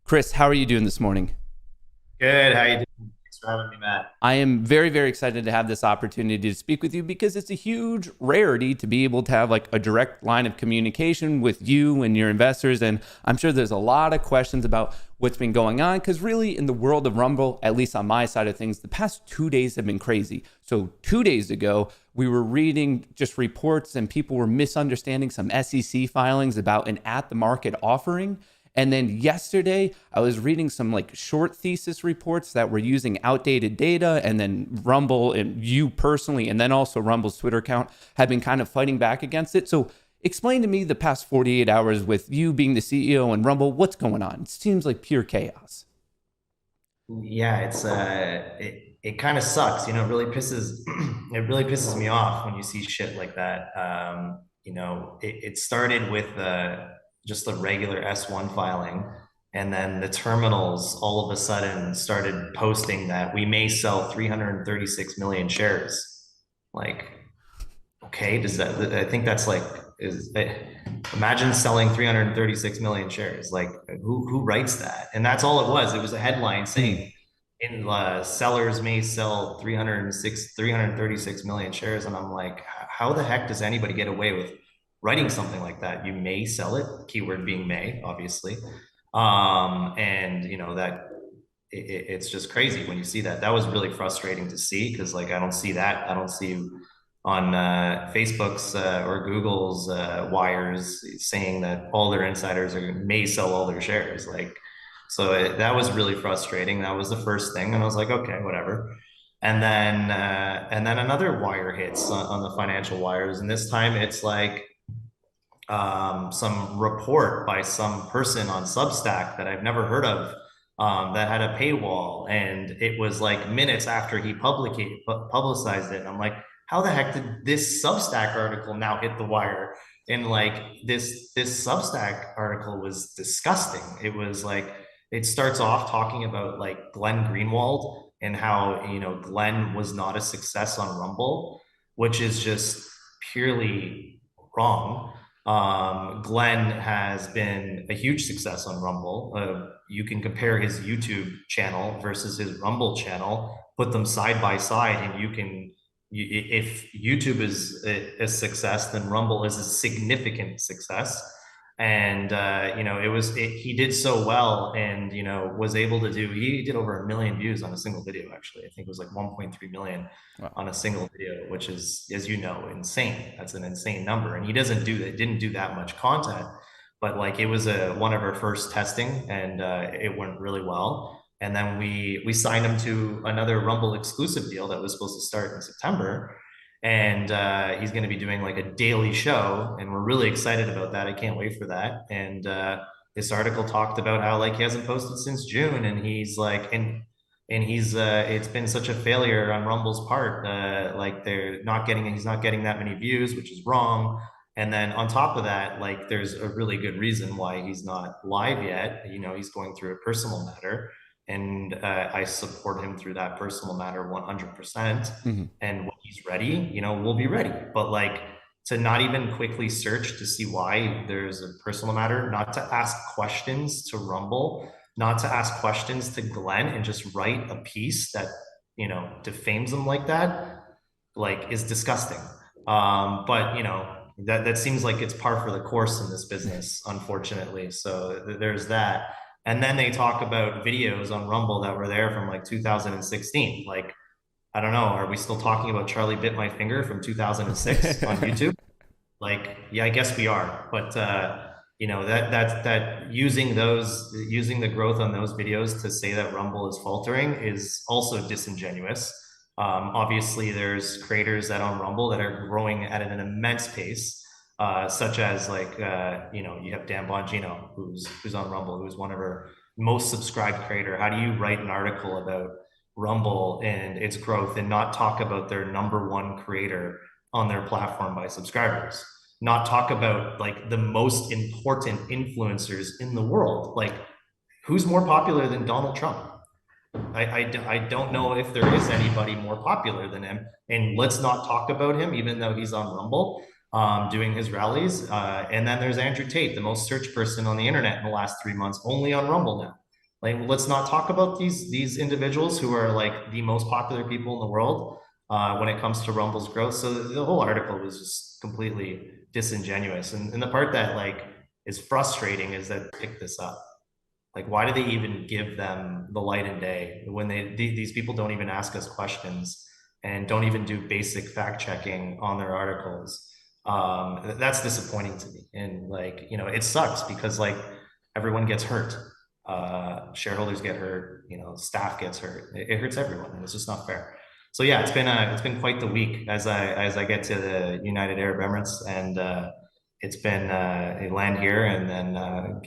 Chris, how are you doing this morning? Good. How you doing? Thanks for having me, Matt. I am very, very excited to have this opportunity to speak with you because it's a huge rarity to be able to have like a direct line of communication with you and your investors. And I'm sure there's a lot of questions about what's been going on because really in the world of Rumble, at least on my side of things, the past 2 days have been crazy. So 2 days ago, we were reading just reports and people were misunderstanding some SEC filings about an at the market offering. And then yesterday, I was reading some like short thesis reports that were using outdated data. And then Rumble and you personally, and then also Rumble's Twitter account have been kind of fighting back against it. So explain to me the past 48 hours with you being the CEO and Rumble, what's going on? It seems like pure chaos. Yeah, it kind of sucks. It really pisses it really pisses me off when you see shit like that. It started with just the regular S1 filing, and then the terminals all of a sudden started posting that we may sell 336 million shares. Like, okay, does that? I think that's like is imagine selling 336 million shares. Like, who writes that? And that's all it was. It was a headline Mm. saying in sellers may sell 336 million shares, and I'm like, how the heck does anybody get away with writing something like that? You may sell it, keyword being may, obviously. And that it's just crazy when you see that. That was really frustrating to see because like I don't see that. I don't see on Facebook's or Google's wires saying that all their insiders may sell all their shares. Like, so that was really frustrating. That was the first thing, and I was like, okay, whatever. And then another wire hits on the financial wires, and this time it's like some report by some person on Substack that I've never heard of, that had a paywall, and it was like minutes after he publicized it. And I'm like, how the heck did this Substack article now hit the wire? And like this Substack article was disgusting. It was like it starts off talking about like Glenn Greenwald and how Glenn was not a success on Rumble, which is just purely wrong. Glenn has been a huge success on Rumble. You can compare his YouTube channel versus his Rumble channel, put them side by side, and if YouTube is a success, then Rumble is a significant success. And he did so well, and was able to he did over 1 million views on a single video. Actually, I think it was like 1.3 million Wow. on a single video, which is, as you know, insane. That's an insane number. And he didn't do that much content, but like it was one of our first testing, and it went really well. And then we signed him to another Rumble exclusive deal that was supposed to start in September. And he's going to be doing like a daily show, and we're really excited about that. I can't wait for that. And this article talked about how like he hasn't posted since June, and he's like, and he's it's been such a failure on Rumble's part. Like he's not getting that many views, which is wrong. And then on top of that, like there's a really good reason why he's not live yet. He's going through a personal matter, and I support him through that personal matter 100%. Mhm. And when he's ready, we'll be ready. But like to not even quickly search to see why there's a personal matter, not to ask questions to Rumble, not to ask questions to Glenn, and just write a piece that defames him like that, like is disgusting. But that seems like it's par for the course in this business, unfortunately. So there's that. And then they talk about videos on Rumble that were there from like 2016. Like, I don't know, are we still talking about Charlie Bit My Finger from 2006 on YouTube? Like, yeah, I guess we are. But that using the growth on those videos to say that Rumble is faltering is also disingenuous. Obviously, there's creators that on Rumble that are growing at an immense pace, such as like you have Dan Bongino, who's on Rumble, who's one of our most subscribed creator. How do you write an article about Rumble and its growth and not talk about their number one creator on their platform by subscribers? Not talk about like the most important influencers in the world. Like, who's more popular than Donald Trump? I don't know if there is anybody more popular than him. And let's not talk about him, even though he's on Rumble doing his rallies. And then there's Andrew Tate, the most searched person on the internet in the last 3 months, only on Rumble now. Like, let's not talk about these individuals who are like the most popular people in the world when it comes to Rumble's growth. So the whole article was just completely disingenuous. And the part that like is frustrating is that they pick this up. Like, why do they even give them the light and day when these people don't even ask us questions and don't even do basic fact checking on their articles? That's disappointing to me. And like, it sucks because like everyone gets hurt. Shareholders get hurt, staff gets hurt. It hurts everyone, and it's just not fair. So yeah, it's been quite the week as I get to the United Arab Emirates, and it's been land here and then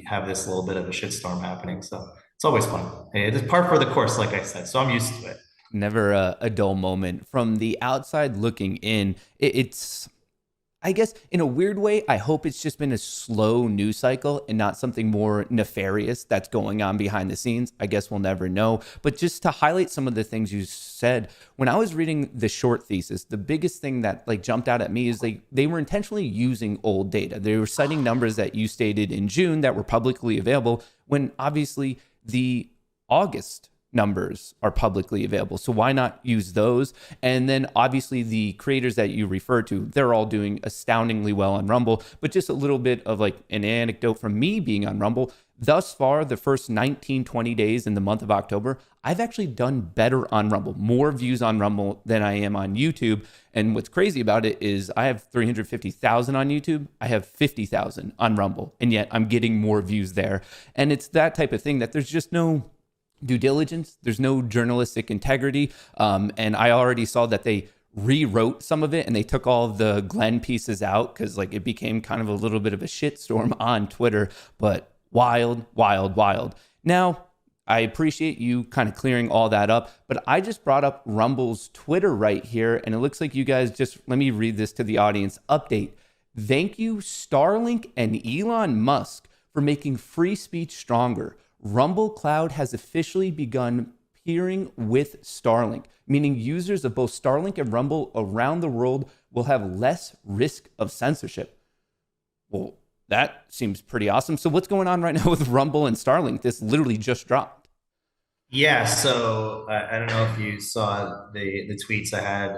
have this little bit of a shitstorm happening. So it's always fun. It's par for the course, like I said. So I'm used to it. Never a dull moment. From the outside looking in, it's, I guess, in a weird way, I hope it's just been a slow news cycle and not something more nefarious that's going on behind the scenes. I guess we'll never know. But just to highlight some of the things you said, when I was reading the short thesis, the biggest thing that like jumped out at me is like they were intentionally using old data. They were citing numbers that you stated in June that were publicly available when obviously the August numbers are publicly available. So why not use those? And then obviously the creators that you refer to, they're all doing astoundingly well on Rumble. But just a little bit of like an anecdote from me being on Rumble. Thus far, the first 19, 20 days in the month of October, I've actually done better on Rumble, more views on Rumble than I am on YouTube. And what's crazy about it is I have 350,000 on YouTube. I have 50,000 on Rumble. And yet I'm getting more views there. And it's that type of thing that there's just no due diligence. There's no journalistic integrity. And I already saw that they rewrote some of it and they took all of the Glenn pieces out because like it became kind of a little bit of a shitstorm on Twitter. But wild, wild, wild. Now, I appreciate you kind of clearing all that up, but I just brought up Rumble's Twitter right here, and it looks like you guys just, let me read this to the audience. Update. Thank you, Starlink and Elon Musk, for making free speech stronger. Rumble Cloud has officially begun peering with Starlink, meaning users of both Starlink and Rumble around the world will have less risk of censorship. Well, that seems pretty awesome. So what's going on right now with Rumble and Starlink? This literally just dropped. Yeah, so I don't know if you saw the tweets I had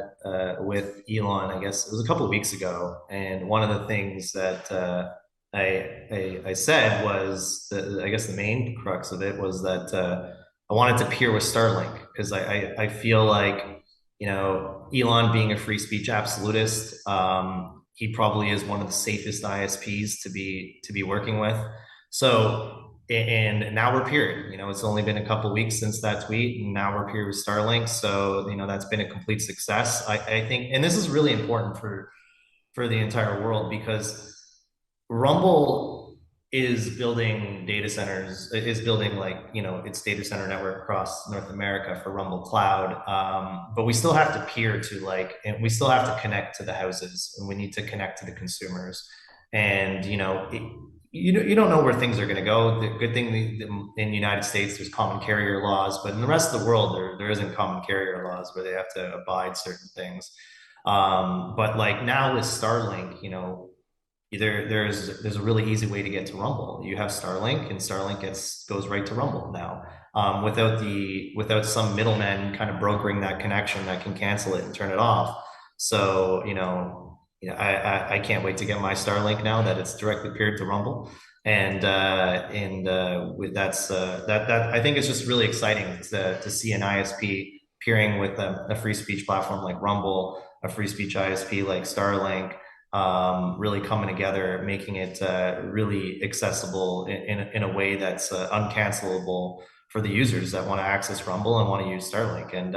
with Elon. I guess it was a couple of weeks ago, and one of the things that I said was I guess the main crux of it was that I wanted to peer with Starlink because I feel like Elon being a free speech absolutist, he probably is one of the safest ISPs to be working with. So and now we're peering. It's only been a couple of weeks since that tweet, and now we're peering with Starlink. So that's been a complete success. I think, and this is really important for the entire world because Rumble is building data centers, is building like, its data center network across North America for Rumble Cloud. But we still have to peer to like, and we still have to connect to the houses, and we need to connect to the consumers. And, you don't know where things are going to go. The good thing in the United States, there's common carrier laws, but in the rest of the world, there isn't common carrier laws where they have to abide certain things. But like now with Starlink, there's a really easy way to get to Rumble. You have Starlink, and Starlink goes right to Rumble now, without some middleman kind of brokering that connection that can cancel it and turn it off. So I can't wait to get my Starlink now that it's directly paired to Rumble, and with that I think it's just really exciting to see an ISP peering with a free speech platform like Rumble, a free speech ISP like Starlink, really coming together, making it really accessible in a way that's uncancelable for the users that want to access Rumble and want to use Starlink. And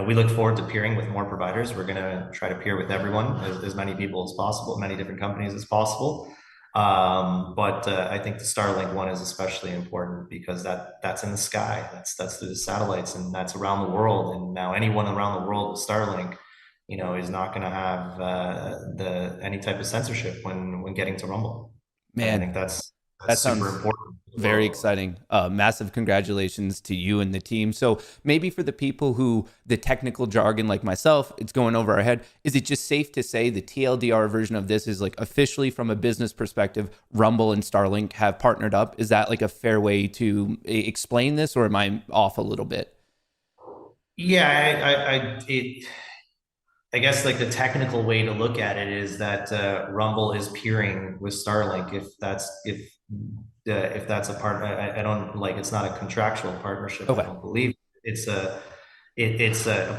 we look forward to peering with more providers. We're going to try to peer with everyone, as many people as possible, many different companies as possible. But I think the Starlink one is especially important because that's in the sky. That's through the satellites, and that's around the world. And now anyone around the world with Starlink, is not going to have any type of censorship when getting to Rumble. And I Man, think that's That That's super sounds important for the very world. exciting. Massive congratulations to you and the team. So maybe for the people who the technical jargon like myself, it's going over our head. Is it just safe to say the TLDR version of this is like officially from a business perspective, Rumble and Starlink have partnered up? Is that like a fair way to explain this, or am I off a little bit? Yeah, I guess like the technical way to look at it is that Rumble is peering with Starlink. If that's a part, I don't like. It's not a contractual partnership. I Okay, don't believe it's a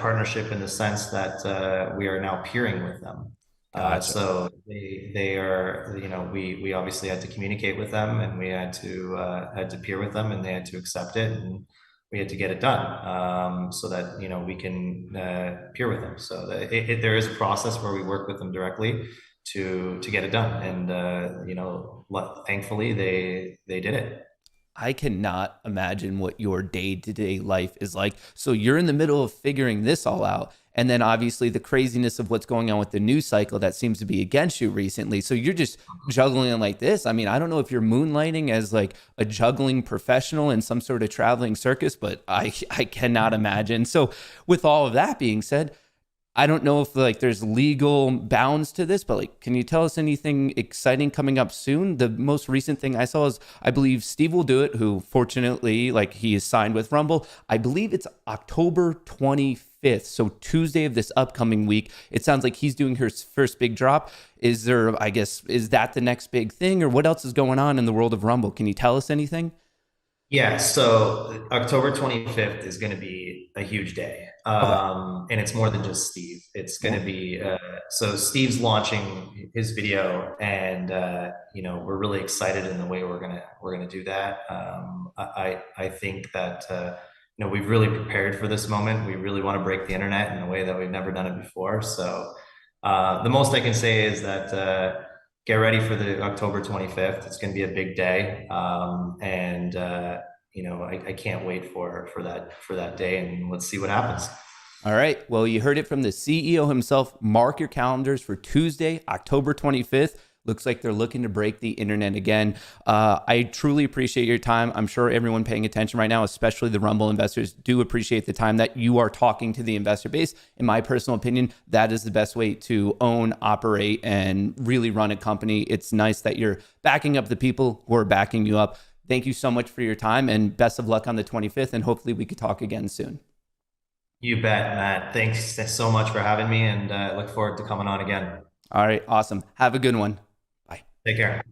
partnership in the sense that we are now peering with them. gotcha. So they are, we obviously had to communicate with them, and we had to peer with them, and they had to accept it, and we had to get it done, so that we can peer with them. So there is a process where we work with them directly to get it done, and thankfully they did it. I cannot imagine what your day to day life is like. So you're in the middle of figuring this all out. And then obviously the craziness of what's going on with the news cycle that seems to be against you recently. So you're just juggling it like this. I mean, I don't know if you're moonlighting as like a juggling professional in some sort of traveling circus, but I cannot imagine. So with all of that being said, I don't know if like there's legal bounds to this, but like, can you tell us anything exciting coming up soon? The most recent thing I saw is I believe Steve will do it, who fortunately like he is signed with Rumble. I believe it's October 25th, so Tuesday of this upcoming week. It sounds like he's doing her first big drop. Is there, I guess, is that the next big thing, or what else is going on in the world of Rumble? Can you tell us anything? Yeah, so October 25th is going to be a huge day. Okay. And it's more than just Steve. It's going Yeah. to be so Steve's launching his video, and we're really excited in the way we're gonna do that. I think that we've really prepared for this moment. We really want to break the internet in a way that we've never done it before. So the most I can say is that get ready for the October 25th. It's going to be a big day. And I can't wait for that day, and let's see what happens. All right. Well, you heard it from the CEO himself. Mark your calendars for Tuesday, October 25th. Looks like they're looking to break the internet again. I truly appreciate your time. I'm sure everyone paying attention right now, especially the Rumble investors, do appreciate the time that you are talking to the investor base. In my personal opinion, that is the best way to own, operate, and really run a company. It's nice that you're backing up the people who are backing you up. Thank you so much for your time, and best of luck on the 25th. And hopefully we could talk again soon. You bet, Matt. Thanks so much for having me, and look forward to coming on again. All right. Awesome. Have a good one. Bye. Take care.